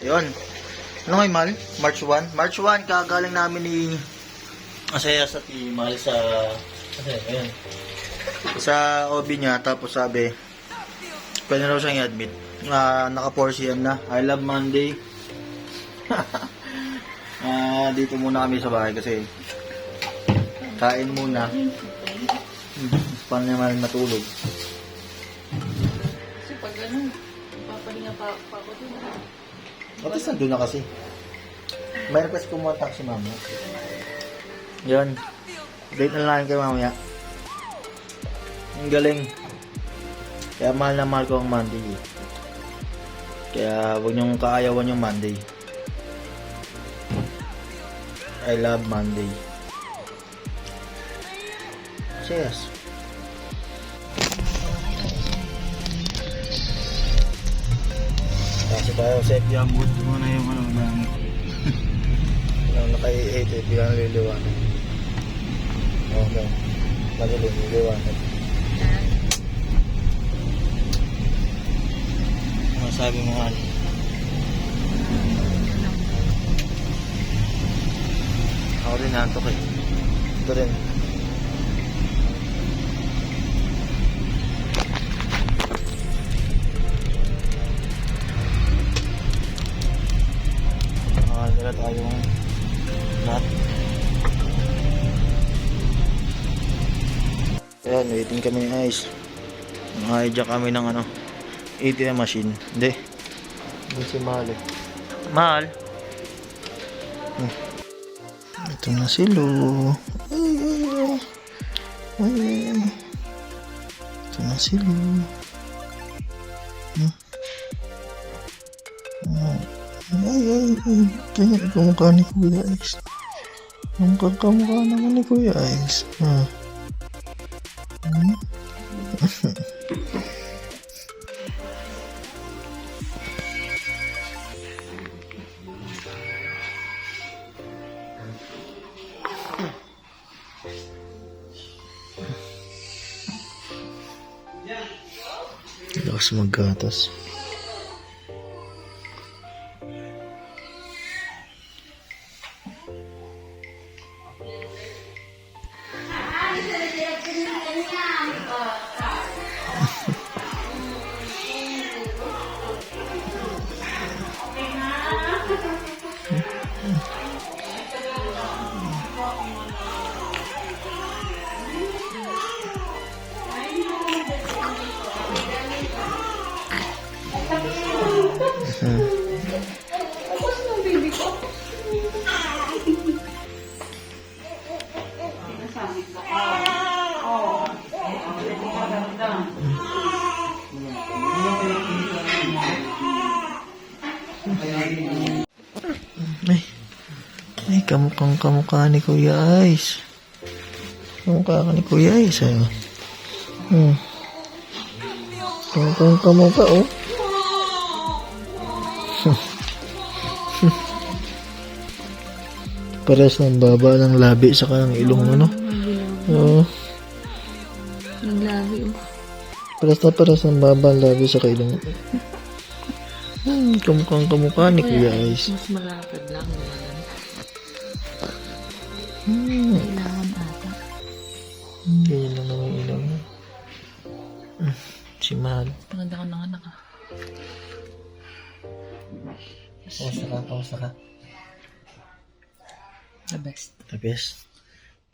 Yun. Ano ngayon, Mal? March 1? March 1, kagaling namin ni Asaya sa Timal sa... Ayun. Sa OB niya, tapos sabi, pwede raw siyang i-admit. Naka 4 cm na. I love Monday. Dito muna kami sa bahay kasi kain muna. Paano naman matulog? Kasi pag ano, papalinga pa ako dun. At least nandun na kasi. Mayroon kasi kumontak si mama. Yan. Date na lang kay mamaya. Ang galing. Kaya mahal na mahal ko ang Monday. Kaya huwag niyong kaayawan yung Monday. I love Monday. Cheers. Kasi tayo sa FB mood muna yung ano ng yung naka-8 bilang liliwanag. Okay. Magaling liliwanag. Ano sabi mo ano? Ako rin nantok eh. Ito rin. Nila tayong nut. Ayan, waiting kami ni Ice. Naka-hijack kami ng ano, ATM machine. Hindi. Hindi si Mahal eh. Mahal? Ito na silo. Ay. Ito na silo. Ay. Kaya kamukha ni Kuya Ice. Kamukha naman ni Kuya Ice. Lakas maggatas. Tapos ng baby ko. Ay, kamukha ni Kuya Ice. Kamukha ka ni Kuya Ice, ayo. Kamukha, oh. Pares ng baba ng labi saka ng ilong, ano? Oo. Naglabi, oh. Pares ng baba ng labi saka ilong. Kamukha ni Kuya Ice. Mas malapad lang naman. Kailangan ata. Ganyan lang naman yung ilong mo. Si Mahal. Paganda ko ng anak, ah. Kamusta ka? The best. The best.